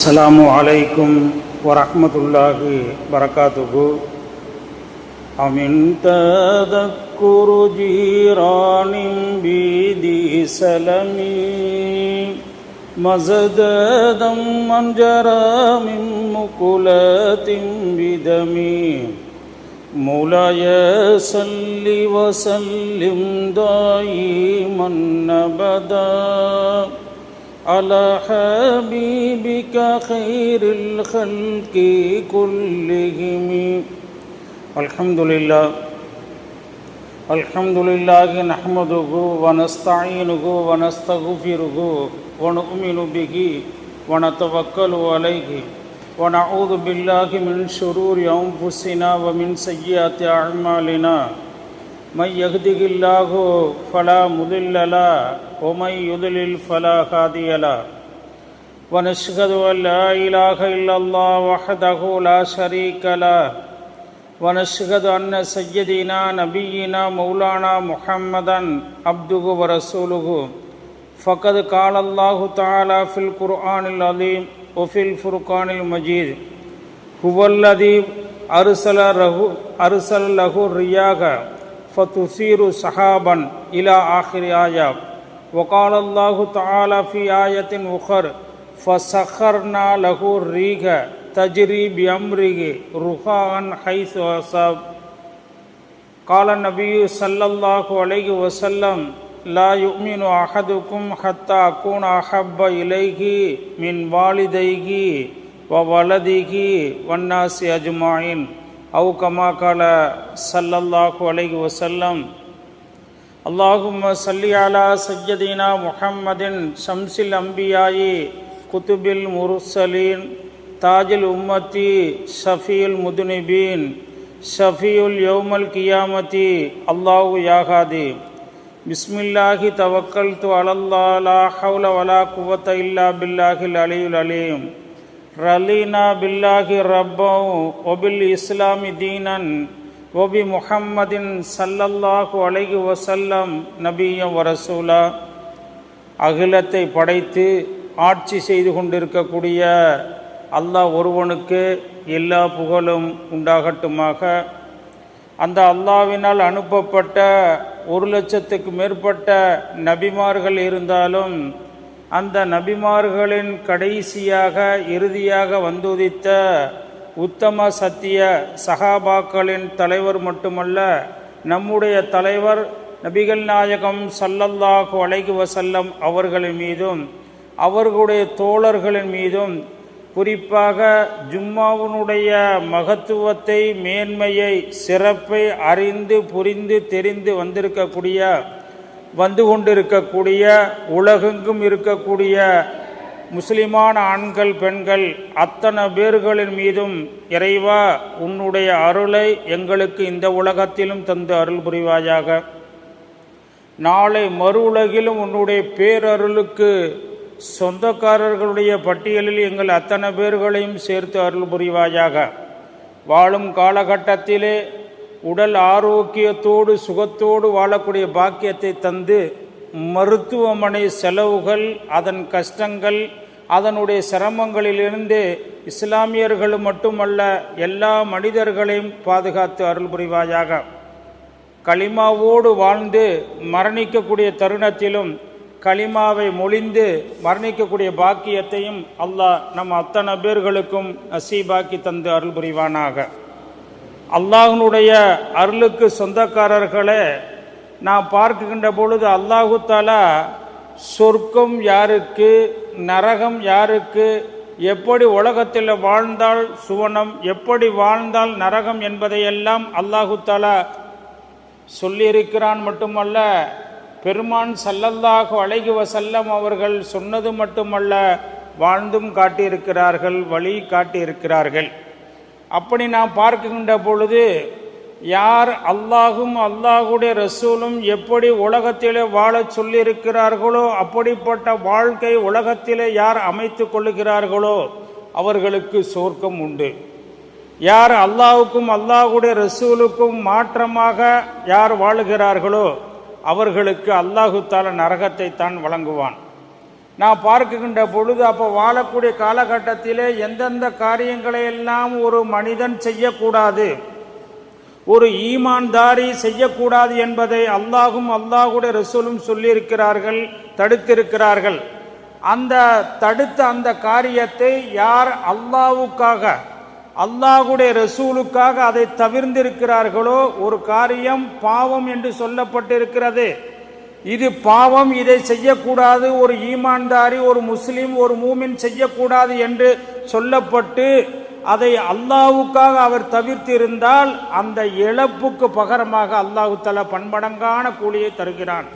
அஸ்ஸலாமு அலைக்கும் வரஹ்மத்துல்லாஹி வரகாத்துஹு. அமின் ததக்குரு ஜீரானிம் பீதி சலமி மஸததம் மன்ஜராமிம் முகுலத்திம் பிதமி மூலாய சல்லி வசல்லிம் தாயிமன் அபதா على حبيبك خير الخلق كلهم. الحمد لله نحمده ونستعينه ونستغفره ونؤمن به ونتوكل عليه ونعوذ بالله من شرور أنفسنا ومن سيئات أعمالنا. من يهده الله فلا مضل له ومن يضلل فلا هادي له. ونشهد أن لا إله إلا الله وحده لا شريك له. ونشهد أن سيدنا نبينا مولانا محمدا عبده ورسوله. فقد قال الله تعالى في القرآن العظيم وفي الفرقان المجيد: هو الذي أرسل له الرياح فتثير سحابا إلى آخر آية. وقال الله تعالى في آية أخرى: فسخرنا له الريح تجري بأمره رخاء حيث أصاب. قال النبي صلى الله عليه وسلم: لا يؤمن أحدكم حتى أكون أحب إليه من والديه وولده والناس أجمعين. أو كما قال صلى الله عليه وسلم. اللهم صل على سيدنا محمد شمس الأنبياء قطب المرسلين تاج الأمة شفيع المذنبين شفيع اليوم القيامة. الله يا هادي. بسم الله توكلت على الله لا حول ولا قوة إلا بالله العلي العليم. رضينا بالله ربا وبالإسلام دينا وبمحمد صلى الله عليه وسلم نبيا ورسولا. அகிலத்தை படைத்து ஆட்சி செய்து கொண்டிருக்கக்கூடிய அல்லாஹ் ஒருவனுக்கு எல்லா புகழும் உண்டாகட்டுமாக. அந்த அல்லாஹ்வினால் அனுப்பப்பட்ட 1,00,000க்கு மேற்பட்ட நபிமார்கள் இருந்தாலும் அந்த நபிமார்களின் கடைசியாக இறுதியாக வந்துதித்த உத்தம சத்திய சஹாபாக்களின் தலைவர் மட்டுமல்ல, நம்முடைய தலைவர் நபிகள் நாயகம் ஸல்லல்லாஹு அலைஹி வஸல்லம் அவர்களின் மீதும் அவர்களுடைய தோழர்களின் மீதும் குறிப்பாக ஜும்மாவினுடைய மகத்துவத்தை, மேன்மையை, சிறப்பை அறிந்து புரிந்து தெரிந்து வந்து கொண்டிருக்கக்கூடிய உலகெங்கும் இருக்கக்கூடிய முஸ்லிமான ஆண்கள் பெண்கள் அத்தனை பேர்களின் மீதும் இறைவா உன்னுடைய அருளை எங்களுக்கு இந்த உலகத்திலும் தந்து அருள் புரிவாயாக. நாளை மறு உலகிலும் உன்னுடைய பேரருளுக்கு சொந்தக்காரர்களுடைய பட்டியலில் எங்கள் அத்தனை பேர்களையும் சேர்த்து அருள் புரிவாயாக. வாழும் காலகட்டத்திலே உடல் ஆரோக்கியத்தோடு சுகத்தோடு வாழக்கூடிய பாக்கியத்தை தந்து மருத்துவமனை செலவுகள், அதன் கஷ்டங்கள், அதனுடைய சிரமங்களிலிருந்து இஸ்லாமியர்கள் மட்டுமல்ல எல்லா மனிதர்களையும் பாதுகாத்து அருள் புரிவாயாக. கலிமாவோடு வாழ்ந்து மரணிக்கக்கூடிய தருணத்திலும் கலிமாவை மொழிந்து மரணிக்கக்கூடிய பாக்கியத்தையும் அல்லாஹ் நம் அத்தனை பேர்களுக்கும் நசீபாக்கி தந்து அருள் புரிவானாக. அல்லாஹ்னுடைய அருளுக்கு சொந்தக்காரர்களே, நாம் பார்க்கின்ற பொழுது அல்லாஹு தஆலா சொர்க்கம் யாருக்கு, நரகம் யாருக்கு, எப்படி உலகத்தில் வாழ்ந்தால் சுவனம், எப்படி வாழ்ந்தால் நரகம் என்பதையெல்லாம் அல்லாஹு தஆலா சொல்லியிருக்கிறான். மட்டுமல்ல, பெருமான் ஸல்லல்லாஹு அலைஹி வஸல்லம் அவர்கள் சொன்னது மட்டுமல்ல, வாழ்ந்தும் காட்டியிருக்கிறார்கள், வழி காட்டியிருக்கிறார்கள். அப்படி நாம் பார்க்கின்ற பொழுது யார் அல்லாஹும் அல்லாஹுடைய ரசூலும் எப்படி உலகத்திலே வாழச் சொல்லியிருக்கிறார்களோ அப்படிப்பட்ட வாழ்க்கை உலகத்திலே யார் அமைத்து கொள்ளுகிறார்களோ அவர்களுக்கு சொர்க்கம் உண்டு. யார் அல்லாஹுக்கும் அல்லாஹுடைய ரசூலுக்கும் மாற்றமாக யார் வாழுகிறார்களோ அவர்களுக்கு அல்லாஹு தஆலா நரகத்தை தான் வழங்குவான். நான் பார்க்கின்ற பொழுது, அப்போ வாழக்கூடிய காலகட்டத்திலே எந்தெந்த காரியங்களை எல்லாம் ஒரு மனிதன் செய்யக்கூடாது, ஒரு ஈமான்தாரி செய்யக்கூடாது என்பதை அல்லாஹும் அல்லாஹுடைய ரசூலும் சொல்லியிருக்கிறார்கள், தடுத்திருக்கிறார்கள். அந்த தடுத்த அந்த காரியத்தை யார் அல்லாஹ்வுக்காக, அல்லாஹுடைய ரசூலுக்காக அதை தவிர்ந்திருக்கிறார்களோ, ஒரு காரியம் பாவம் என்று சொல்லப்பட்டிருக்கிறது. இது பாவம், இதை செய்யக்கூடாது, ஒரு ஈமான்தாரி, ஒரு முஸ்லிம், ஒரு மூமின் செய்யக்கூடாது என்று சொல்லப்பட்டு அதை அல்லாஹ்வுக்காக அவர் தவிர்த்திருந்தால் அந்த இழப்புக்கு பகரமாக அல்லாஹ் தஆலா பன்மடங்கான கூலியை தருகிறான்.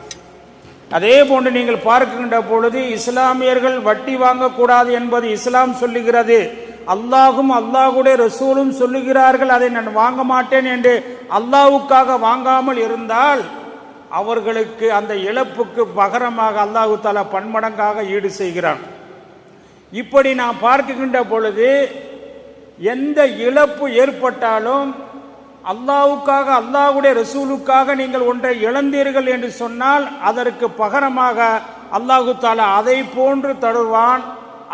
அதே போன்று நீங்கள் பார்க்கின்ற பொழுது இஸ்லாமியர்கள் வட்டி வாங்கக்கூடாது என்பது இஸ்லாம் சொல்லுகிறது. அல்லாஹும் அல்லாஹுடைய ரசூலும் சொல்லுகிறார்கள், அதை நான் வாங்க மாட்டேன் என்று அல்லாஹ்வுக்காக வாங்காமல் இருந்தால் அவர்களுக்கு அந்த இழப்புக்கு பகரமாக அல்லாஹ் தஆலா பன்மடங்காக ஈடு செய்கிறான். இப்படி நாம் பார்க்கின்ற பொழுது எந்த இழப்பு ஏற்பட்டாலும் அல்லாஹ்வுக்காக, அல்லாஹ்வுடைய ரசூலுக்காக நீங்கள் ஒன்றை இழந்தீர்கள் என்று சொன்னால் அதற்கு பகரமாக அல்லாஹ் தஆலா அதை போன்று தருவான்,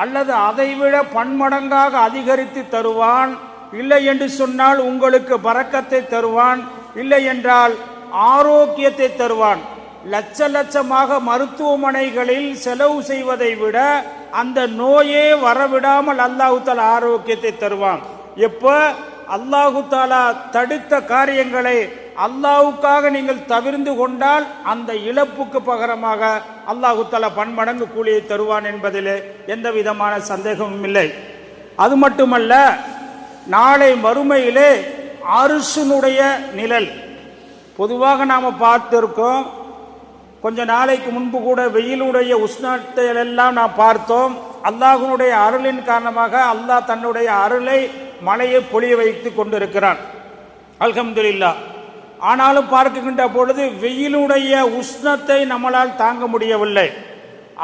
அல்லது அதைவிட பன்மடங்காக அதிகரித்து தருவான். இல்லை என்று சொன்னால் உங்களுக்கு பரக்கத்தை தருவான், இல்லை என்றால் ஆரோக்கியத்தை தருவான். லட்ச லட்சமாக மருத்துவமனைகளில் செலவு செய்வதை விட அந்த நோயே வரவிடாமல் அல்லாஹ் தஆலா ஆரோக்கியத்தை தருவான். எப்போ அல்லாஹ் தஆலா தடுத்த காரியங்களை அல்லாஹ்வுக்காக நீங்கள் தவிர்ந்து கொண்டால் அந்த இழப்புக்கு பகரமாக அல்லாஹ் தஆலா பன்மடங்கு கூலியை தருவான் என்பதிலே எந்த விதமான சந்தேகமும் இல்லை. அது மட்டுமல்ல, நாளை மறுமையிலே அர்ஷுனுடைய நிழல் பொதுவாக நாம் பார்த்திருக்கோம். கொஞ்ச நாளைக்கு முன்பு கூட வெயிலுடைய உஷ்ணத்தை எல்லாம் நாம் பார்த்தோம். அல்லாஹ்வுடைய அருளின் காரணமாக அல்லாஹ் தன்னுடைய அருளை, மழையை பொழிய வைத்து கொண்டிருக்கிறான், அல்ஹம்துலில்லாஹ். ஆனாலும் பார்க்கின்ற பொழுது வெயிலுடைய உஷ்ணத்தை நம்மளால் தாங்க முடியவில்லை.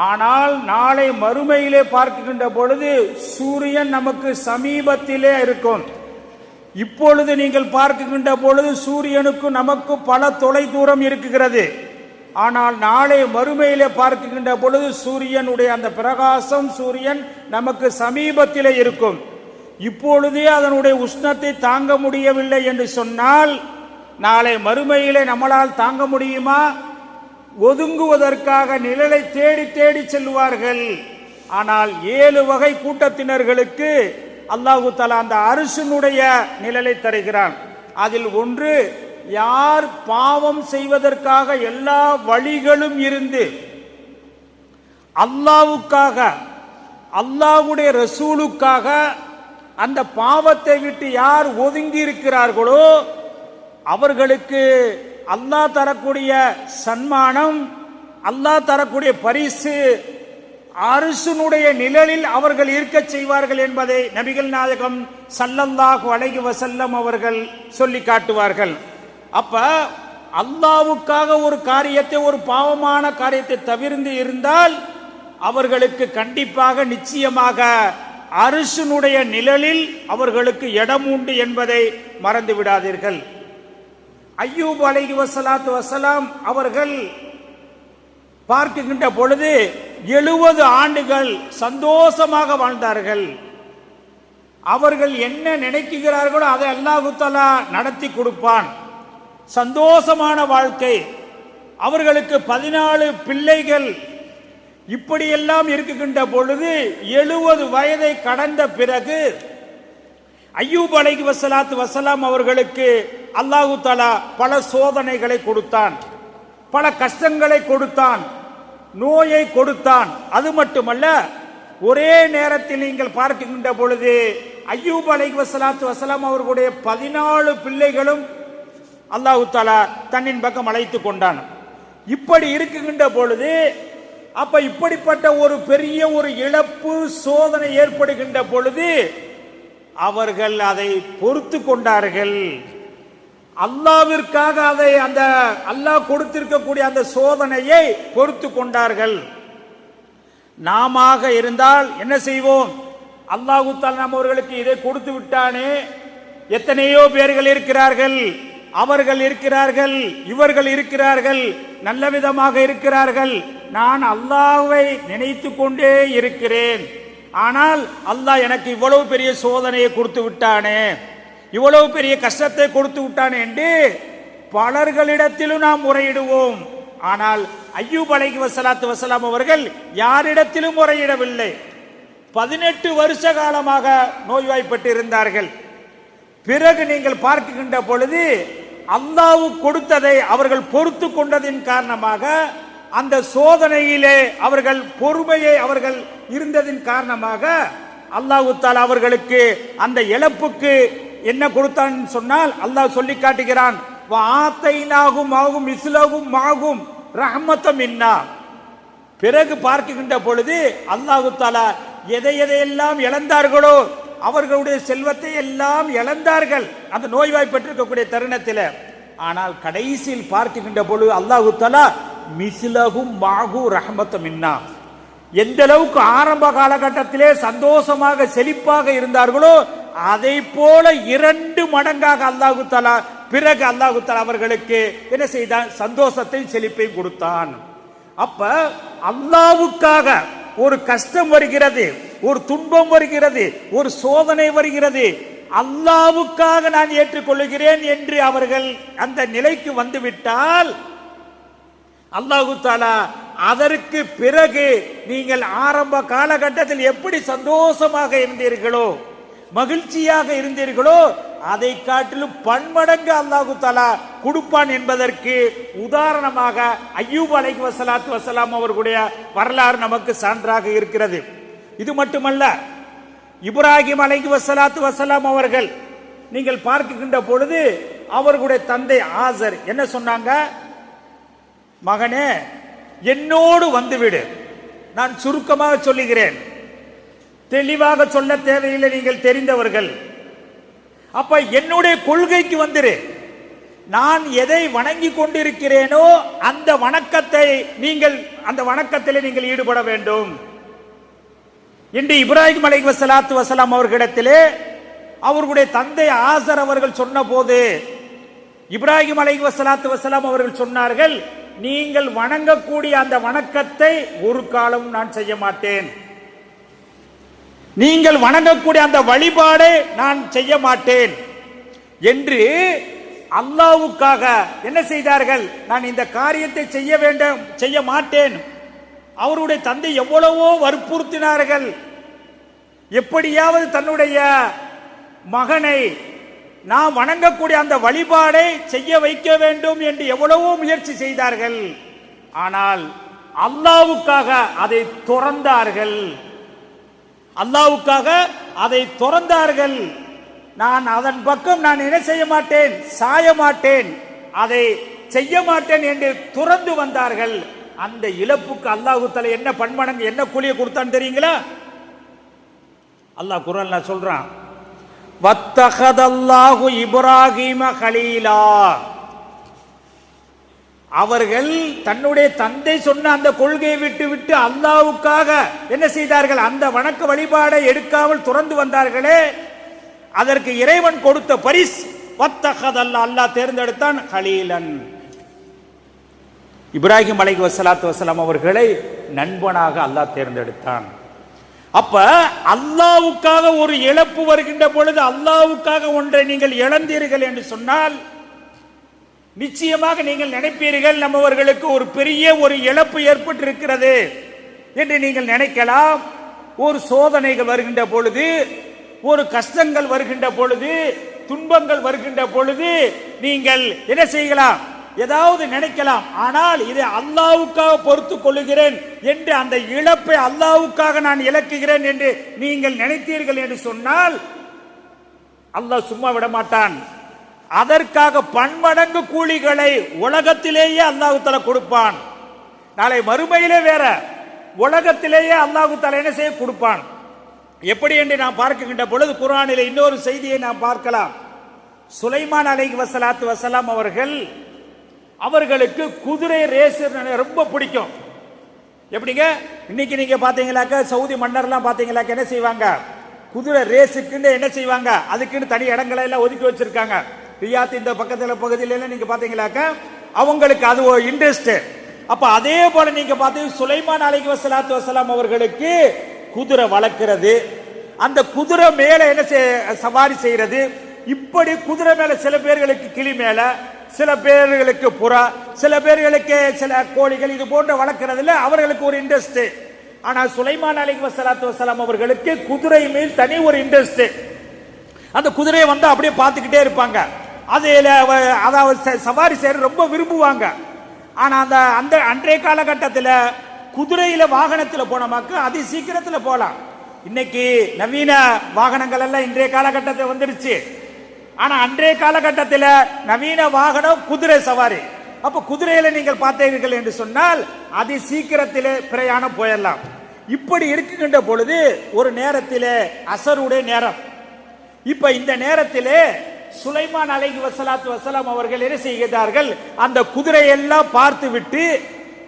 ஆனால் நாளை மறுமையிலே பார்க்கின்ற பொழுது சூரியன் நமக்கு சமீபத்திலே இருக்கும். இப்பொழுது நீங்கள் பார்க்கின்ற பொழுது சூரியனுக்கு நமக்கு பல தொலை தூரம் இருக்குகிறது. ஆனால் நாளை மறுமையிலே பார்க்கின்ற பொழுது சூரியனுடைய அந்த பிரகாசம், சூரியன் நமக்கு சமீபத்திலே இருக்கும். இப்பொழுதே அதனுடைய உஷ்ணத்தை தாங்க முடியவில்லை என்று சொன்னால் நாளை மறுமையிலே நம்மளால் தாங்க முடியுமா? ஒதுங்குவதற்காக நிழலை தேடி தேடி செல்வார்கள். ஆனால் 7 வகை கூட்டத்தினர்களுக்கு அல்லாஹ் தஆலா அந்த அர்ஷினுடைய நிழலை தருகிறான். அதில் ஒன்று, யார் பாவம் செய்வதற்காக எல்லா வழிகளும் இருந்து அல்லாஹ்வுக்காக, அல்லாஹ்வுடைய ரசூலுக்காக அந்த பாவத்தை விட்டு யார் ஒதுங்கி இருக்கிறார்களோ அவர்களுக்கு அல்லாஹ் தரக்கூடிய சன்மானம், அல்லாஹ் தரக்கூடிய பரிசு அர்ஷினுடைய நிழலில் அவர்கள் இருக்க செய்வார்கள் என்பதை நபிகள் நாயகம் ஸல்லல்லாஹு அலைஹி வஸல்லம் அவர்கள் சொல்லி காட்டுவார்கள். அப்ப அல்லாஹ்வுக்காக ஒரு காரியத்தை, ஒரு பாவமான காரியத்தை தவிர்த்து இருந்தால் அவர்களுக்கு கண்டிப்பாக, நிச்சயமாக அர்ஷினுடைய நிழலில் அவர்களுக்கு இடம் உண்டு என்பதை மறந்து விடாதீர்கள். அய்யூப் அலைஹி வஸலாத்து வஸலாம் அவர்கள் பார்க்கின்ற பொழுது 70 ஆண்டுகள் சந்தோஷமாக வாழ்ந்தார்கள். அவர்கள் என்ன நினைக்கிறார்களோ அதை அல்லாஹ் தஆலா நடத்தி கொடுப்பான். சந்தோஷமான வாழ்க்கை. அவர்களுக்கு 14 பிள்ளைகள். இப்படியெல்லாம் இருக்கின்ற பொழுது 70 வயதை கடந்த பிறகு அய்யூப் அலைஹி வஸலாத்து வஸலாம் அவர்களுக்கு அல்லாஹ் தஆலா பல சோதனைகளை கொடுத்தான், பல கஷ்டங்களை கொடுத்தான், நோயை கொடுத்தான். அது மட்டுமல்ல, ஒரே நேரத்தில் நீங்கள் பார்க்கின்ற பொழுது அய்யூப் அலைஹி வஸலாத்து வஸலாம் அவர்களுடைய 14 பிள்ளைகளும் அல்லாஹ் தஆலா தன்னின் பக்கம் அழைத்து கொண்டான். இப்படி இருக்குகின்ற பொழுது, அப்ப இப்படிப்பட்ட ஒரு பெரிய ஒரு இழப்பு, சோதனை ஏற்படுகின்ற பொழுது அவர்கள் அதை பொறுத்து கொண்டார்கள். அல்லாஹ்விற்காக அதை, அந்த அல்லாஹ் கொடுத்திருக்கக்கூடிய அந்த சோதனையை பொறுத்து கொண்டார்கள். நாமாக இருந்தால் என்ன செய்வோம்? அல்லாஹ் தஆலா அவர்களுக்கு இதை கொடுத்து விட்டானே, எத்தனையோ பேர்கள் இருக்கிறார்கள், அவர்கள் இருக்கிறார்கள், இவர்கள் இருக்கிறார்கள், நல்ல விதமாக இருக்கிறார்கள், நான் அல்லாஹ்வை நினைத்து கொண்டே இருக்கிறேன், ஆனால் அல்லாஹ் எனக்கு இவ்வளவு பெரிய சோதனையை கொடுத்து விட்டானே, இவ்வளவு பெரிய கஷ்டத்தை கொடுத்து விட்டானே என்று பலர்களிடத்திலும் நாம் முறையிடுவோம். ஆனால் அய்யூப் அலைஹிஸ்ஸலாத்து வஸலாம் அவர்கள் யாரிடத்திலும் முறையிடவில்லை. 18 வருஷ காலமாக நோய்வாய்ப்பட்டு இருந்தார்கள். பிறகு நீங்கள் பார்க்கின்ற பொழுது அல்லாஹ் கொடுத்ததை அவர்கள் பொறுத்து கொண்டதின் காரணமாக, அந்த சோதனையிலே அவர்கள் பொறுமையை அவர்கள் இருந்ததின் காரணமாக அல்லாஹ் தஆலா அவர்களுக்கு அந்த இழப்புக்கு என்ன கொடுத்தான் சொன்னால் அல்லாஹ் சொல்லி காட்டுகிறான், வஆத்தைனாஹும் மாஹும் மிஸ்லஹும் மாஹும் ரஹ்மத்தம் மின்னா. பிறகு பார்க்கின்ற பொழுது அல்லாஹ் தஆலா எதையெல்லாம் இழந்தார்களோ அவர்களுடைய செல்வத்தை எல்லாம் இழந்தார்கள் அந்த நோய்வாய்ப்பட்டிருக்கக்கூடிய தருணத்தில். ஆனால் கடைசியில் பார்க்கின்ற பொழுது அல்லாஹ் தஆலா மிஸ்லஹும் மாஹு ரஹ்மத்தம் மின்னா, எந்த அளவுக்கு ஆரம்ப காலகட்டத்திலே சந்தோஷமாக செழிப்பாக இருந்தார்களோ அதை போல 2 மடங்காக அல்லாஹ் தஆலா பிறகு அல்லாஹ் தஆலா அவர்களுக்கு என்ன செய்தான், சந்தோஷத்தை செழிப்பை கொடுத்தான். அப்ப அல்லாஹ்வுக்காக ஒரு கஷ்டம் வருகிறது, ஒரு துன்பம் வருகிறது, ஒரு சோதனை வருகிறது, அல்லாஹ்வுக்காக நான் ஏற்றுக்கொள்கிறேன் என்று அவர்கள் அந்த நிலைக்கு வந்துவிட்டால் அல்லாஹ் தஆலா அதற்கு பிறகு நீங்கள் ஆரம்ப காலகட்டத்தில் எப்படி சந்தோஷமாக இருந்தீர்களோ, மகிழ்ச்சியாக இருந்தீர்களோ, அதை காட்டிலும் பன்மடங்கு அல்லாஹ் தஆலா கொடுப்பான் என்பதற்கு உதாரணமாக அய்யூப் அலைஹிஸ்ஸலாத்து வஸலாம் அவர்களுடைய வரலாறு நமக்கு சான்றாக இருக்கிறது. இது மட்டுமல்ல, இப்ராஹிம் அலைஹிஸ்ஸலாத்து வஸலாம் அவர்கள் நீங்கள் பார்க்கின்ற பொழுது அவர்களுடைய தந்தை ஆசர் என்ன சொன்னாங்க, மகனே என்னோடு வந்துவிடு. நான் சுருக்கமாக சொல்லுகிறேன், தெளிவாக சொல்ல தேவையில்லை, நீங்கள் தெரிந்தவர்கள். அப்ப என்னுடைய கொள்கைக்கு வந்துரு, நான் எதை வணங்கி கொண்டிருக்கிறேனோ அந்த வணக்கத்தை அந்த வணக்கத்தில் நீங்கள் ஈடுபட வேண்டும் என்று இப்ராஹிம் அலைஹிஸ்ஸலாத்து வஸலாம் அவர்களிடத்திலே அவர்களுடைய தந்தை ஆசர் அவர்கள் சொன்ன போது இப்ராஹிம் அலைஹிஸ்ஸலாத்து வஸலாம் அவர்கள் சொன்னார்கள், நீங்கள் வணங்கக்கூடிய அந்த வணக்கத்தை ஒரு காலம் நான் செய்ய மாட்டேன், நீங்கள் வணங்கக்கூடிய அந்த வழிபாடை நான் செய்ய மாட்டேன் என்று அல்லாஹ்வுக்காக என்ன செய்தார்கள், நான் இந்த காரியத்தை செய்ய மாட்டேன். அவருடைய தந்தை எவ்வளவோ வற்புறுத்தினார்கள், எப்படியாவது தன்னுடைய மகனை நாம் வணங்கக்கூடிய அந்த வழிபாடை செய்ய வைக்க வேண்டும் என்று எவ்வளவோ முயற்சி செய்தார்கள். ஆனால் அல்லாஹ்வுக்காக அதை துறந்தார்கள், அல்லாஹ்வுக்காக அதை துறந்தார்கள். நான் அதன் பக்கம் நான் என்ன செய்ய மாட்டேன், சாய மாட்டேன், அதை செய்ய மாட்டேன் என்று துறந்து வந்தார்கள். அந்த இழப்புக்கு அல்லாஹ் தஆலா என்ன பன்மடங்கு என்ன கூலியை கொடுத்தான் தெரியுங்களா? அல்லாஹ் குர்ஆன்ல சொல்றான், வத்தகதல்லாஹு இப்ராஹீம கலீலா. அவர்கள் தன்னுடைய தந்தை சொன்ன அந்த கொள்கையை விட்டு அல்லாஹ்வுக்காக என்ன செய்தார்கள், அந்த வணக்க வழிபாடை எடுக்காமல் துறந்து வந்தார்களே, அதற்கு இறைவன் கொடுத்த பரிசு வத்தகதல்லாஹ், அல்லாஹ் தேர்ந்தெடுத்தான் கலீலன், இப்ராஹிம் அலைஹிஸ்ஸலாத்து வஸலாம் அவர்களை நண்பனாக அல்லாஹ் தேர்ந்தெடுத்தான். அப்ப அல்லாஹ்வுக்காக ஒரு இழப்பு வருகின்ற பொழுது, அல்லாஹ்வுக்காக ஒன்றை நீங்கள் இழந்தீர்கள் என்று சொன்னால் நிச்சயமாக நீங்கள் நினைப்பீர்கள், நம்மவர்களுக்கு ஒரு பெரிய ஒரு இழப்பு ஏற்பட்டிருக்கிறது என்று நீங்கள் நினைக்கலாம். ஒரு சோதனைகள் வருகின்ற பொழுது, ஒரு கஷ்டங்கள் வருகின்ற பொழுது, துன்பங்கள் வருகின்ற பொழுது நீங்கள் என்ன செய்யலாம், ஏதாவது நினைக்கலாம். ஆனால் இதை அல்லாஹ்வுக்காக பொறுத்துக் கொள்ளுகிறேன் என்று அந்த இழப்பை அல்லாஹ்வுக்காக நான் இழக்குகிறேன் என்று நீங்கள் நினைத்தீர்கள் என்று சொன்னால் அல்லாஹ் சும்மா விட மாட்டான். அதற்காக பன்மடங்கு கூலிகளை உலகத்திலேயே அல்லாஹ் தஆலா கொடுப்பான். நாளை மறுமையிலே வேற, உலகத்திலேயே அல்லாஹ் தஆலா என்ன செய்ய கொடுப்பான். எப்படி என்று நாம் பார்க்கின்ற பொழுது குர்ஆனிலே இன்னொரு செய்தியை நாம் பார்க்கலாம். சுலைமான் அலைஹிஸ்ஸலாத்து வஸலாம் அவர்களுக்கு குதிரை ரேஸ் ரொம்ப பிடிக்கும். எப்படிங்க, இன்னைக்கு நீங்க பாத்தீங்களாக்க சவுதி மன்னர்லாம் பாத்தீங்களாக்க என்ன செய்வாங்க, குதிரை ரேஸுக்குன்னு என்ன செய்வாங்க, அதுக்குன்னு தனி இடங்களை எல்லாம் ஒதுக்கி வச்சிருக்காங்க. ரியாத் இந்த பக்கத்தில் பகுதியில நீங்க பாத்தீங்களாக்க அவங்களுக்கு அது ஒரு இன்ட்ரெஸ்ட். அப்ப அதே போல நீங்க பார்த்தீங்க சுலைமான் அலைஹி வஸலாம் அவர்களுக்கு குதிரை வளர்க்கிறது, அந்த குதிரை மேல என்ன சவாரி செய்யறது, இப்படி குதிரை மேல சில பேர்களுக்கு கிளி மேல, சில பேர்களுக்கு புறா, சில பேர்களுக்கு சில கோழிகள், இது போன்ற வளர்க்கறதுல அவர்களுக்கு ஒரு இன்ட்ரெஸ்ட். ஆனா சுலைமான் அலைஹி வஸலாம் அவர்களுக்கு குதிரை மேல் தனி ஒரு இன்ட்ரெஸ்ட். அந்த குதிரையை வந்து அப்படியே பார்த்துக்கிட்டே இருப்பாங்க, அதில் அதாவது சவாரி செய்ய ரொம்ப விரும்புவாங்க. ஆனா அந்த அன்றைய காலகட்டத்தில் குதிரையில வாகனத்தில் போனமாக்கு அதி சீக்கிரத்தில் போலாம். இன்னைக்கு நவீன வாகனங்கள் எல்லாம் இன்றைய காலகட்டத்தில் வந்துடுச்சு. ஆனா அன்றைய காலகட்டத்தில் நவீன வாகனம் குதிரை சவாரி. அப்ப குதிரையில நீங்கள் பார்த்தீர்கள் என்று சொன்னால் அதி சீக்கிரத்திலே பிரயாணம் போயிடலாம். இப்படி இருக்கின்ற பொழுது ஒரு நேரத்திலே அசருடைய நேரம். இப்ப இந்த நேரத்திலே சுலைமான் அலைஹி வஸலாம் அவர்கள் என்ன செய்கிறார்கள், அந்த குதிரையெல்லாம் பார்த்து விட்டு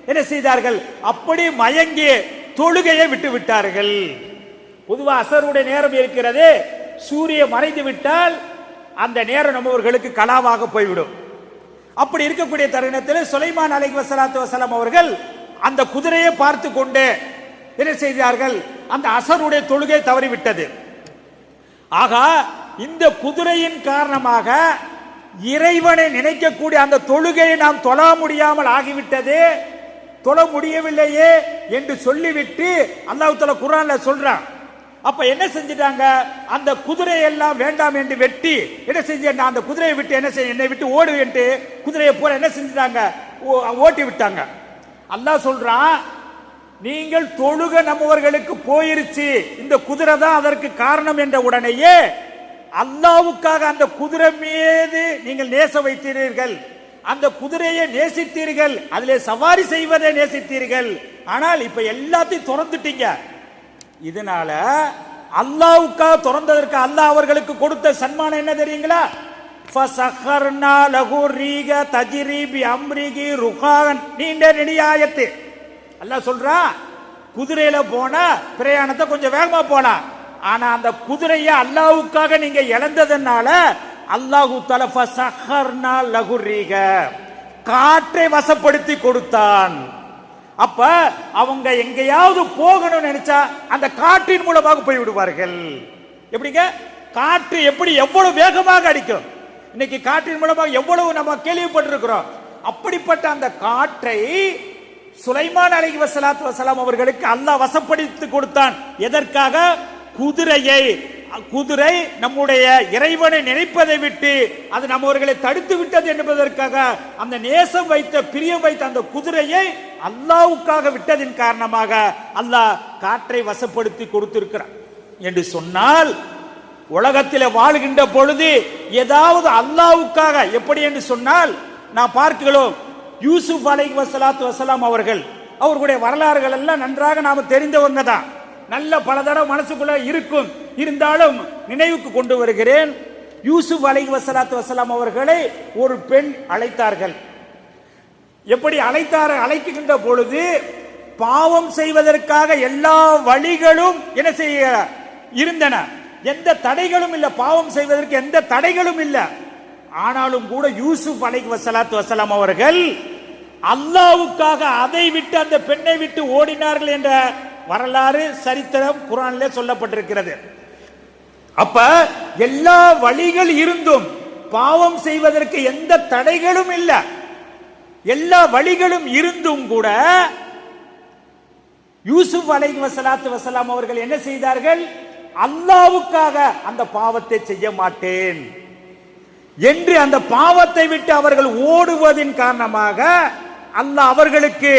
என்ன செய்தார்கள், அப்படி மயங்கி தொழுகையை விட்டு விட்டார்கள். பொதுவா அசருடைய நேரம் இருக்கிறது, சூரிய மறைந்து விட்டால் அந்த நேரம் நம்மவர்களுக்கு கலாவாக போய்விடும். அப்படி இருக்கக்கூடிய தருணத்தில் சுலைமான் அலைஹி வஸலாம் அவர்கள் அந்த குதிரையை பார்த்து கொண்டு என்ன செய்தார்கள், அந்த அசருடைய தொழுகை தவறிவிட்டது. ஆகா, இந்த குதிரையின் காரணமாக இறைவனை நினைக்கக்கூடிய அந்த தொழுகையை நாம் தொழ முடியாமல் ஆகிவிட்டது, தொழ முடியவில்லையே என்று சொல்லிவிட்டு அல்லாஹ் தஆலா குர்ஆன்ல சொல்றான். அப்ப என்ன செஞ்சிட்டாங்க, அந்த குதிரையை எல்லாம் வேண்டாம் என்று வெட்டி என்ன செஞ்சாங்க, அந்த குதிரையை விட்டு என்ன செய்ய, என்னை விட்டு ஓடு என்று குதிரையை போல என்ன செஞ்சிட்டாங்க, ஓட்டி விட்டாங்க. அல்லாஹ் சொல்றான், நீங்கள் தொழுக நம்மவர்களுக்கு போயிருச்சு, இந்த குதிரை தான் அதற்கு காரணம் என்ற உடனேயே அல்லாஹ்வுக்காக அந்த குதிரை மீது நீங்கள் நேச வைத்தீர்கள், அந்த குதிரையை நேசித்தீர்கள், அதிலே சவாரி செய்வதை நேசித்தீர்கள். ஆனால் இப்ப எல்லாத்தையும் திறந்துட்டீங்க. இதனால அல்லாஹ்வுக்காக திறந்ததற்கு அல்லாஹ் அவர்களுக்கு கொடுத்த சன்மானம் என்ன தெரியுங்களா, ஃபஸஹர்னா லஹு ரீக தஜ்ரி பி அம்ரிஹி ருகான். நீண்ட நெடியாயத்து அல்லாஹ் சொல்றான், குதிரையில போனா பிரயாணத்தை கொஞ்சம் வேகமா போலாம். ஆனா அந்த குதிரையை அல்லாஹ்வுக்காக நீங்க இழந்ததனால அல்லாஹ் தஆலா ஃபஸஹர்னா லஹு ரீக, காற்றை வசப்படுத்தி கொடுத்தான். அப்ப அவங்க எங்கேயாவது போகணும்னு நினைச்சா அந்த காற்றின் மூலமாக போய் விடுவார்கள். எப்படிங்க, காற்று எப்படி எவ்வளவு வேகமாக அடிக்கும், இன்னைக்கு காற்றின் மூலமாக எவ்வளவு நம்ம கேள்விப்பட்டிருக்கிறோம். அப்படிப்பட்ட அந்த காற்றை சுலைமான் அலைஹி வஸலாம் அவர்களுக்கு அல்லாஹ் வசப்படுத்தி கொடுத்தான். எதற்காக, குதிரையை, குதிரை நம்முடைய இறைவனை நினைப்பதை விட்டு அது நம்மவர்களை தடுத்து விட்டது என்பதற்காக அந்த நேசம் வைத்த பிரியம் வைத்த அந்த குதிரையை அல்லாஹ்வுக்காக விட்டதின் காரணமாக அல்லாஹ் காற்றை வசப்படுத்தி கொடுத்திருக்கிறார் என்று சொன்னால், உலகத்தில் வாழ்கின்ற பொழுது ஏதாவது அல்லாஹ்வுக்காக, எப்படி என்று சொன்னால் நான் பார்க்கிறோம், யூசுப் அலைஹி வஸலாம் அவர்கள், அவர்களுடைய வரலாறுகள் எல்லாம் நன்றாக நாம தெரிந்தவங்க தான், நல்ல பல தடவை மனசுக்குள்ள இருக்கும். இருந்தாலும் நினைவுக்கு கொண்டு வருகிறேன். யூசுப் அலைஹி வஸலாம் அவர்களை ஒரு பெண் அழைத்தார்கள். எப்படி அழைக்கின்ற பொழுது பாவம் செய்வதற்காக எல்லா வழிகளும் என்ன செய்ய இருந்தன, எந்த தடைகளும் இல்லை, பாவம் செய்வதற்கு எந்த தடைகளும் இல்லை. ஆனாலும் கூட யூசுப் அலைஹி வஸலாம் அவர்கள் அல்லாஹ்வுக்காக அதை விட்டு அந்த பெண்ணை விட்டு ஓடினார்கள் என்ற வரலாறு சரித்திரம் குர்ஆனிலே சொல்லப்பட்டிருக்கிறது. அப்ப எல்லா வழிகள் இருந்தும் பாவம் செய்வதற்கு எந்த தடைகளும் இல்லை, எல்லா வழிகளும் இருந்தும் கூட யூசுப் அலைஹி வஸலாம் அவர்கள் என்ன செய்தார்கள், அல்லாஹ்வுக்காக அந்த பாவத்தை செய்ய மாட்டேன் என்று அந்த பாவத்தை விட்டு அவர்கள் ஓடுவதின் காரணமாக அல்லாஹ் அவர்களுக்கு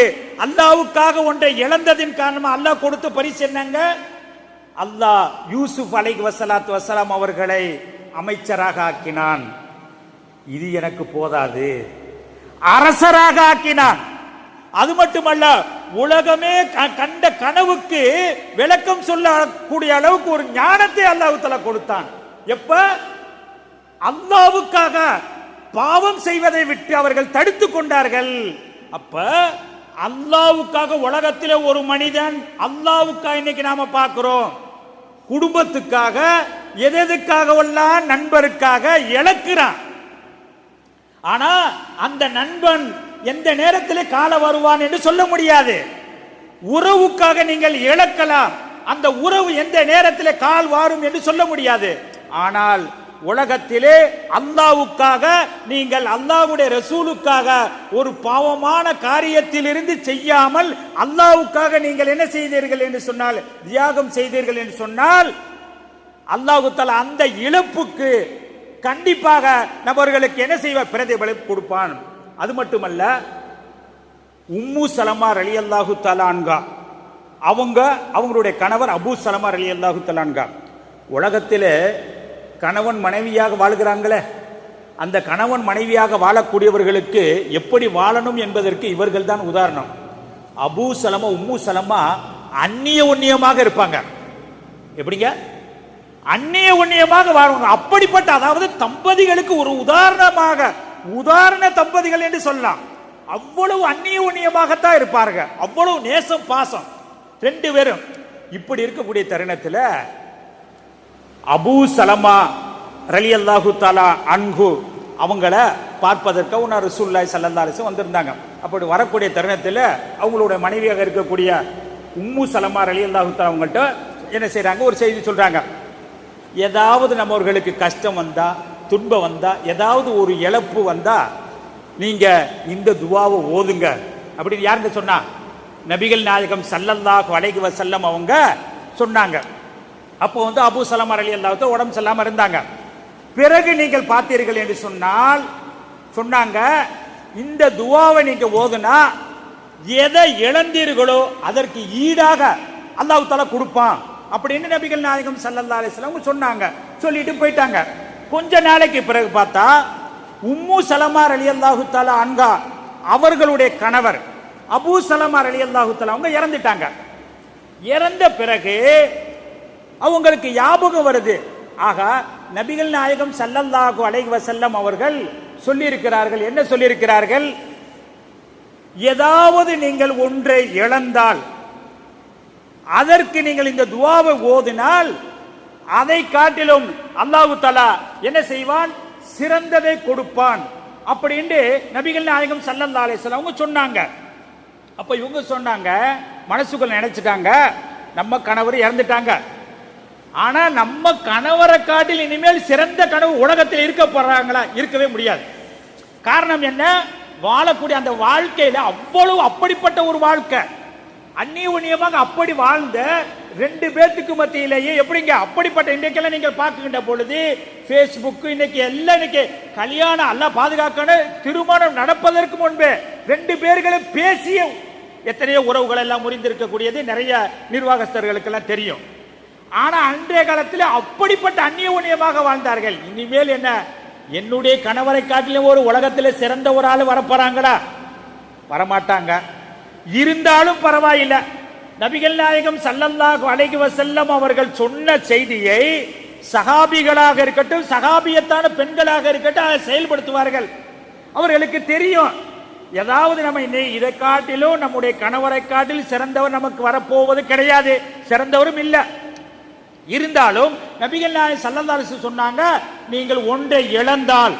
அல்லாஹ்வுக்காக ஒன்றை இழந்ததின் காரணமாக அல்லாஹ் கொடுத்த பரிசு என்னங்க, அல்லாஹ் யூசுப் அலைஹி வஸலாம் அவர்களை அமைச்சராக ஆக்கினான். இது எனக்கு போதாது, அரசராக ஆக்கினான். அது மட்டுமல்ல, உலகமே கண்ட கனவுக்கு விளக்கம் சொல்லக்கூடிய அளவுக்கு ஒரு ஞானத்தை அல்லாஹ் தஆலா கொடுத்தான். எப்ப, அல்லாஹ்வுக்காக பாவம் செய்வதை விட்டு அவர்கள் தடுத்து கொண்டார்கள். அப்ப அல்லாஹ்வுக்காக உலகத்தில் ஒரு மனிதன் அல்லாஹ்வுக்காக இன்னைக்கு நாம பார்க்கிறோம், குடும்பத்துக்காக எதற்காக நண்பருக்காக இழக்கிறான். ஆனா அந்த நண்பன் எந்த நேரத்தில் கால வருவான் என்று சொல்ல முடியாது. உறவுக்காக நீங்கள் இழக்கலாம், அந்த உறவு எந்த நேரத்தில் கால் வாரும் என்று சொல்ல முடியாது. ஆனால் உலகத்திலே அல்லாஹ்வுக்காக நீங்கள் அல்லாஹ்வுடைய ரசூலுக்காக ஒரு பாவமான காரியத்திலிருந்து செய்யாமல் அல்லாஹ்வுக்காக நீங்கள் என்ன செய்தீர்கள் என்று சொன்னால், தியாகம் செய்தீர்கள் என்று சொன்னால், அல்லாஹ் தஆலா அந்த இழப்புக்கு கண்டிப்பாக நபர்களுக்கு என்ன செய்வார், பிரதிபலிப்பு கொடுப்பான். அது மட்டுமல்ல, உம்மு சலமா ரலியல்லாஹு தஆலா அன்ஹா அவங்களுடைய கணவர் அபூ சலமா ரலியல்லாஹு தஆலா அன்ஹா, உலகத்திலே கணவன் மனைவியாக வாழ்கிறாங்களே, அந்த கணவன் மனைவியாக வாழக்கூடியவர்களுக்கு எப்படி வாழணும் என்பதற்கு இவர்கள் தான் உதாரணம். அபூ சலமா உம்மு சலமா அந்நிய உண்ணியமாக இருப்பாங்க. எப்படிங்க? அந்நிய உண்ணியமாக வாழ்வாங்க. அப்படிப்பட்ட, அதாவது தம்பதிகளுக்கு ஒரு உதாரண தம்பதிகள் என்று சொல்லலாம். அவ்வளவு அந்நிய உண்ணியமாகத்தான் இருப்பார்கள், அவ்வளவு நேசம் பாசம் ரெண்டு பேரும். இப்படி இருக்கக்கூடிய தருணத்தில் அபூ சலமா ரலியல்லாஹு தஆலா அன்ஹு அவங்கள பார்ப்பதற்கு ரசூலுல்லாஹி ஸல்லல்லாஹு அலைஹி வஸல்லம் வந்திருந்தாங்க. அப்படி வரக்கூடிய தருணத்தில் அவங்களுடைய மனைவியாக இருக்கக்கூடிய உம்மு சலமா ரலியல்லாஹு தஆலா அவங்கள்ட்ட என்ன செய்றாங்க, ஒரு செய்தி சொல்றாங்க. ஏதாவது நம்மவர்களுக்கு கஷ்டம் வந்தா, துன்பம் வந்தா, ஏதாவது ஒரு இழப்பு வந்தா நீங்க இந்த துஆவை ஓதுங்க அப்படின்னு யாருங்க சொன்னா? நபிகள் நாயகம் ஸல்லல்லாஹு அலைஹி வஸல்லம் அவங்க சொன்னாங்க. அப்போ அபூ சலமா ரலியல்லாஹு தஆலா உடம்பு சரியில்லாம இருந்தாங்க. பிறகு நீங்கள் பார்த்தீர்கள் என்று சொன்னால் சொன்னாங்க, இந்த துஆவை நீங்க ஓதுனா எதை இழந்தீர்களோ அதற்கு ஈடாக அல்லாஹ் தஆலா கொடுப்பான் அப்படின்னு நபிகள் நாயகம் ஸல்லல்லாஹு அலைஹி வஸல்லம் சொன்னாங்க. சொல்லிட்டு போயிட்டாங்க. கொஞ்ச நாளைக்கு பிறகு பார்த்தா உம்மு சலமா ரலியல்லாஹு தஆலா அன்ஹா அவர்களுடைய கணவர் அபூ சலமா ரலியல்லாஹு தஆலா அவங்க இறந்துட்டாங்க. இறந்த பிறகு அவங்களுக்கு ஞாபகம் வருது. ஆக நபிகள் நாயகம் ஸல்லல்லாஹு அலைஹி வஸல்லம் அவர்கள் சொல்லியிருக்கிறார்கள். என்ன சொல்லியிருக்கிறார்கள்? ஏதாவது நீங்கள் ஒன்றை இழந்தால் அதற்கு நீங்கள் இந்த துஆவை ஓதினால் அதை காட்டிலும் அல்லாஹ் தஆலா என்ன செய்வான், சிறந்ததை கொடுப்பான் அப்படின்னு நபிகள் நாயகம் ஸல்லல்லாஹு அலைஹி வஸல்லம் அவங்க சொன்னாங்க. அப்ப இவங்க சொன்னாங்க, மனசுக்குள்ள நினைச்சிட்டாங்க, நம்ம கணவர் இறந்துட்டாங்க, ஆனா நம்ம கணவரை காட்டில் இனிமேல் சிறந்த கணவர் உலகத்தில் இருக்க போறாங்களா? இருக்கவே முடியாது. காரணம் என்ன? வாழக்கூடிய அந்த வாழ்க்கையில அவ்வளவு அப்படிப்பட்ட ஒரு வாழ்க்கை, அந்நியமாக அப்படி வாழ்ந்த ரெண்டு பேத்துக்கு மத்தியிலேயே எப்படிங்க அப்படிப்பட்ட இன்றைக்கெல்லாம் நீங்கள் பார்க்கின்ற பொழுது பேஸ்புக் இன்னைக்கு எல்லாம் இன்னைக்கு கல்யாணம் எல்லாம் பாதுகாக்கணும், திருமணம் நடப்பதற்கு முன்பே ரெண்டு பேர்களும் பேசிய எத்தனையோ உறவுகள் எல்லாம் முறிந்திருக்கக்கூடியது நிறைய நிர்வாகஸ்தர்களுக்கெல்லாம் தெரியும். ஆனா அன்றைய காலத்தில் அப்படிப்பட்ட அந்நியமாக வாழ்ந்தார்கள். இனிமேல் என்ன, என்னுடைய கணவரை காட்டிலும் ஒரு உலகத்தில் சிறந்த ஒரு ஆள் வரப்போறாங்களா? வரமாட்டாங்க. இருந்தாலும் பரவாயில்லை, நபிகள் நாயகம் ஸல்லல்லாஹு அலைஹி வஸல்லம் அவர்கள் சொன்ன செய்தியை சஹாபிகளாக இருக்கட்டும், சஹாபியத்தான பெண்களாக இருக்கட்டும் அதை செயல்படுத்துவார்கள். அவர்களுக்கு தெரியும், ஏதாவது நம்ம இதை காட்டிலும் நம்முடைய கணவரை காட்டிலும் சிறந்தவர் நமக்கு வரப்போவது கிடையாது, சிறந்தவரும் இல்லை. இருந்தாலும் நபிகள் நாயகம் ஸல்லல்லாஹு அலைஹி வஸல்லம் சொன்னாங்க, நீங்கள் ஒன்றை இழந்தால்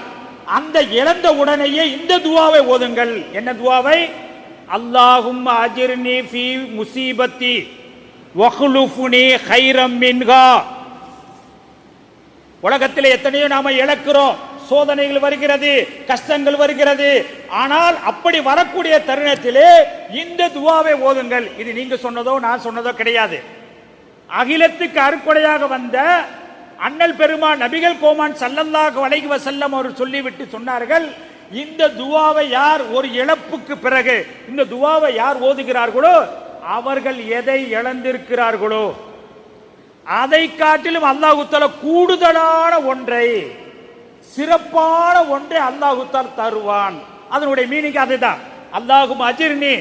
அந்த இழந்த உடனேயே இந்த துஆவை ஓதுங்கள். என்ன துஆவை? அல்லாஹும்ம அஜிர்னி ஃபீ முஸீபத்தி வஹ்லுஃப்னி கைரம் மின்ஹா. உலகத்தில் எத்தனையோ நாம இழக்கிறோம், சோதனைகள் வருகிறது, கஷ்டங்கள் வருகிறது. ஆனால் அப்படி வரக்கூடிய தருணத்திலே இந்த துஆவை ஓதுங்கள். இது நீங்க சொன்னதோ நான் சொன்னதோ கிடையாது. அகிலத்துக்கு அருட்கொடையாக வந்த அண்ணல் பெருமான் நபிகள் கோமான் ஸல்லல்லாஹு அலைஹி வஸல்லம் அவர் சொல்லிவிட்டு சொன்னார்கள், இந்த துஆவை யார் ஒரு இழப்புக்கு பிறகு இந்த துஆவை யார் ஓதுகிறார்களோ அவர்கள் எதை இழந்திருக்கிறார்களோ அதை காட்டிலும் அல்லாஹ் தஆலா கூடுதலான ஒன்றை, சிறப்பான ஒன்றை அல்லாஹ் தஆலா தருவான். அதனுடைய மீனிங் அதுதான். அல்லாஹும்ம அஜிர்னி,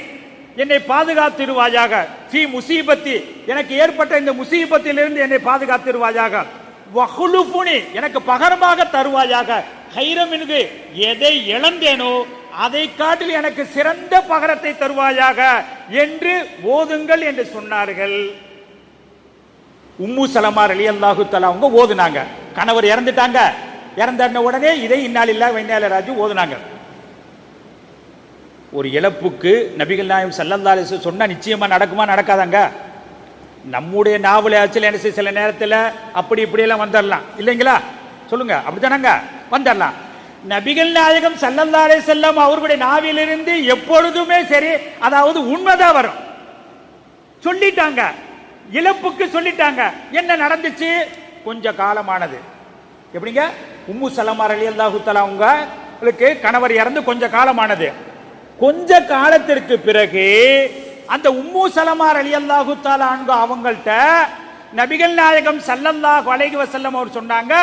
என்னை பாதுகாத்திடுவாயாக, ஃபீ முஸீபத்தி, எனக்கு ஏற்பட்ட இந்த முஸீபத்திலிருந்து என்னை பாதுகாத்திடுவாயாக, வஹ்லுஃப்னி, எனக்கு பகரமாக தருவாயாக, கைரம் மின்ஹு, எதை இழந்தேனோ அதை காட்டில் எனக்கு சிறந்த பகரத்தை தருவாயாக என்று ஓதுங்கள் என்று சொன்னார்கள். உம்மு சலமா ரலியல்லாஹு தஆலா அவங்க ஓதுனாங்க. கணவர் இறந்துட்டாங்க, இறந்த உடனே இதை இன்னாலில்லா வைநாள ராஜு ஓதுனாங்க. ஒரு இழப்புக்கு நபிகள் நாயகம் ஸல்லல்லாஹு அலைஹி வஸல்லம் சொன்னா நிச்சயமா நடக்குமா நடக்காதாங்க? நம்முடைய நாவல் ஆச்சல் சில நேரத்தில் அப்படி இப்படியெல்லாம் வந்துடலாம் இல்லைங்களா? சொல்லுங்க, அப்படித்தானங்க வந்துடலாம். நபிகள் நாயகம் ஸல்லல்லாஹு அலைஹி வஸல்லம் அவர்களுடைய நாவிலிருந்து எப்பொழுதுமே சரி, அதாவது உண்மைதான் வரும். சொல்லிட்டாங்க, இழப்புக்கு சொல்லிட்டாங்க. என்ன நடந்துச்சு? கொஞ்ச காலமானது. எப்படிங்க? உம்மு சலமா ரலியல்லாஹு தஆலா அவங்களுக்கு கணவர் இறந்து கொஞ்ச காலமானது. கொஞ்ச காலத்திற்கு பிறகு அந்த உம்மு சலமா ரலியல்லாஹு தஆலா அன்ஹா அவங்கள்ட்ட நபிகள் நாயகம் ஸல்லல்லாஹு அலைஹி வஸல்லம் அவர் சொன்னாங்க,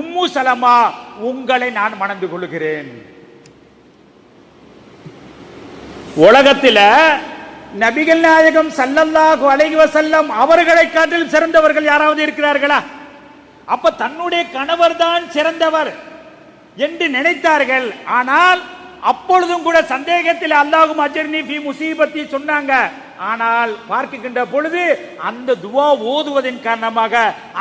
உம்மு சலமா உங்களை நான் மணந்து கொள்கிறேன். உலகத்தில் நபிகள் நாயகம் ஸல்லல்லாஹு அலைஹி வஸல்லம் அவர்களை காட்டில் சிறந்தவர்கள் யாராவது இருக்கிறார்களா? அப்ப தன்னுடைய கணவர் தான் சிறந்தவர் என்று நினைத்தார்கள். ஆனால் அப்பொழுதும் கூட சந்தேகத்தில் அல்லாஹும் அஜ்ர்னி ஃபீ முஸீபத்தி சொன்னாங்க. ஆனால் பார்க்கின்ற பொழுது அந்த துவா ஓதுவதன் காரணமாக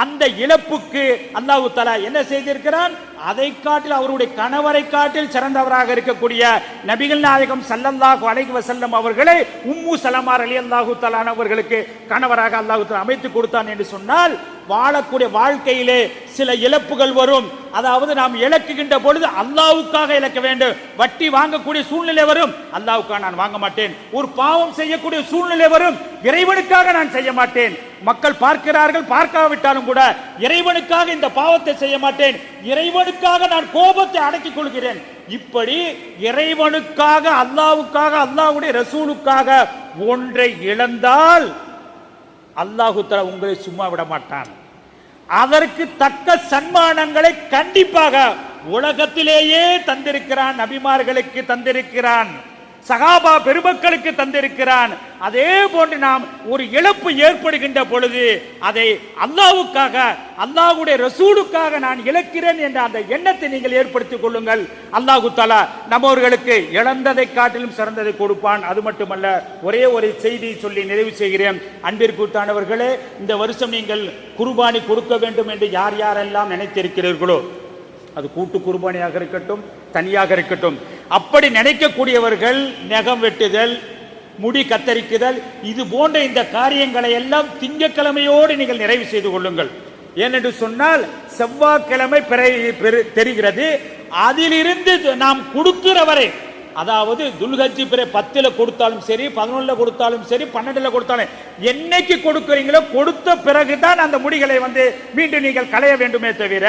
அந்த இழப்புக்கு அல்லாஹ் தஆலா என்ன செய்திருக்கிறான்? அதை காட்டில் அவருடைய கணவரை காட்டில் சிறந்தவராக இருக்கக்கூடிய நபிகள் நாயகம் ஸல்லல்லாஹு அலைஹி வஸல்லம் அவர்களை உம்மு சலமா ரலியல்லாஹு தஆலா அவர்களுக்கு கணவராக அல்லாஹ் தஆலா அமைத்து கொடுத்தான் என்று சொன்னால், வாழக்கூடிய வாழ்க்கையிலே சில இழப்புகள் வரும். அதாவது நாம் இழக்குகின்ற பொழுது அல்லாஹ்வுக்காக இழக்க வேண்டும். வட்டி வாங்கக்கூடிய சூழ்நிலை வரும், அல்லாஹ்வுக்காக நான் வாங்க மாட்டேன். ஒரு பாவம் செய்யக்கூடிய சூழ்நிலை வரும், இறைவனுக்காக நான் செய்ய மாட்டேன். மக்கள் பார்க்கிறார்கள், பார்க்காவிட்டாலும் கூட இறைவனுக்காக இந்த பாவத்தை செய்ய மாட்டேன், இறைவனுக்காக நான் கோபத்தை அடக்கிக் கொள்கிறேன். இப்படி இறைவனுக்காக, அல்லாஹ்வுக்காக, அல்லாஹ்வுடைய ரசூலுக்காக ஒன்றை இழந்தால் அல்லாஹ் தஆலா உங்களை சும்மா விட மாட்டான். அதற்கு தக்க சன்மானங்களை கண்டிப்பாக உலகத்திலேயே தந்திருக்கிறான். நபிமார்களுக்கு தந்திருக்கிறான், சகாபா பெருமக்களுக்கு தந்திருக்கிறான். அதே போன்று நாம் ஒரு இழப்பு ஏற்படுகின்ற பொழுது அதை அல்லாஹ்வுக்காக, அல்லாஹ்வுடைய ரசூலுக்காக நான் இழக்கிறேன் என்ற அந்த எண்ணத்தை நீங்கள் ஏற்படுத்திக் கொள்ளுங்கள். அல்லாஹ் தஆலா நம்மவர்களுக்கு இழந்ததை காட்டிலும் சிறந்ததை கொடுப்பான். அது மட்டுமல்ல, ஒரே ஒரு செய்தி சொல்லி நிறைவு செய்கிறேன். அன்பிற்குத்தானவர்களே, இந்த வருஷம் நீங்கள் குர்பானி கொடுக்க வேண்டும் என்று யார் யாரெல்லாம் நினைத்திருக்கிறீர்களோ, அது கூட்டு குர்பானியாக இருக்கட்டும், தனியாக இருக்கட்டும், அப்படி நினைக்கக்கூடியவர்கள் நகம் வெட்டுதல், முடி கத்தரிக்குதல், இது போன்ற இந்த காரியங்களை எல்லாம் திங்கட்கிழமையோடு நீங்கள் நிறைவு செய்து கொள்ளுங்கள். ஏனென்று சொன்னால் செவ்வாய்க்கிழமை தெரிகிறது. அதிலிருந்து நாம் கொடுக்கிற வரை, அதாவது துல்ஹஜ் பிறை 10 கொடுத்தாலும் சரி, 11 கொடுத்தாலும் சரி, 12 கொடுத்தாலும், என்னைக்கு கொடுக்கிறீங்களோ கொடுத்த பிறகுதான் அந்த முடிகளை மீண்டும் நீங்கள் களைய வேண்டுமே தவிர,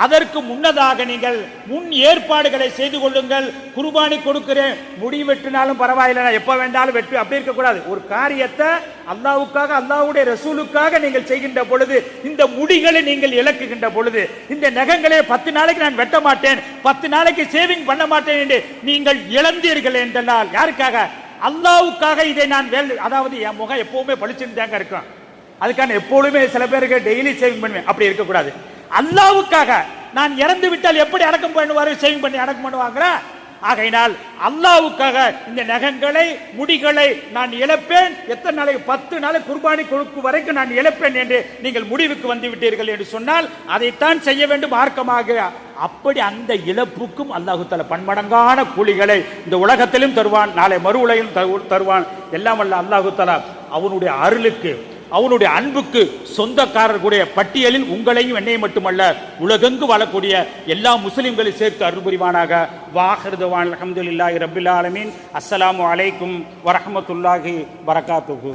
அதற்கு முன்னதாக நீங்கள் முன் ஏற்பாடுகளை செய்து கொள்ளுங்கள். குர்பானி கொடுக்கிறேன், முடி வெட்டினாலும் பரவாயில்லை, எப்ப வேண்டாலும் வெட்டு, அப்படி இருக்கக்கூடாது. ஒரு காரியத்தை அல்லாஹ்வுக்காக, அல்லாஹ்வுடைய ரசூலுக்காக நீங்கள் செய்கின்ற பொழுது, இந்த முடிகளை நீங்கள் இழக்குகின்ற பொழுது, இந்த நகங்களை 10 நாளைக்கு நான் வெட்ட மாட்டேன், 10 நாளைக்கு சேவிங் பண்ண மாட்டேன் என்று நீங்கள் இழந்தீர்கள் என்றால், யாருக்காக? அல்லாஹ்வுக்காக இதை நான் அதாவது என் முகம் எப்பவுமே பளிச்சுன்னு தாங்க இருக்கும், அதுக்கான எப்பொழுதுமே சில பேருக்கு டெய்லி சேவிங் பண்ணுவேன், அப்படி இருக்கக்கூடாது. அல்லாஹ்வுக்காக நான் இறந்து விட்டால் எப்படி அடக்கம் பண்ணுவாரு? சேவிங் பண்ணி அடக்கம் பண்ணுவாங்க. ஆகையினால் அல்லாஹ்வுக்காக இந்த நகங்களை, முடிகளை நான் இழப்பேன். எத்தனை நாளைக்கு? 10 நாளைக்கு குர்பானி கொடுக்கும் வரைக்கும் நான் இழப்பேன் என்று நீங்கள் முடிவுக்கு வந்து விட்டீர்கள் என்று சொன்னால் அதைத்தான் செய்ய வேண்டும் மார்க்கமாக. அப்படி அந்த இழப்புக்கும் அல்லாஹ் தஆலா பன்மடங்கான கூலிகளை இந்த உலகத்திலும் தருவான், நாளை மறு உலகிலும் தருவான். எல்லாம் வல்ல அல்லாஹ் தஆலா அவனுடைய அருளுக்கு, அவனுடைய அன்புக்கு சொந்தக்காரர்களுடைய பட்டியலில் உங்களையும் என்னையும் மட்டுமல்ல உலகெங்கு வாழக்கூடிய எல்லா முஸ்லிம்களையும் சேர்த்து அருள் புரிவானாக. வாஹிர் தவான் அல்ஹம்துலில்லாஹி ரப்பில் ஆலமீன். அஸ்ஸலாமு அலைக்கும் வரஹ்மத்துல்லாஹி வரகாத்துஹு.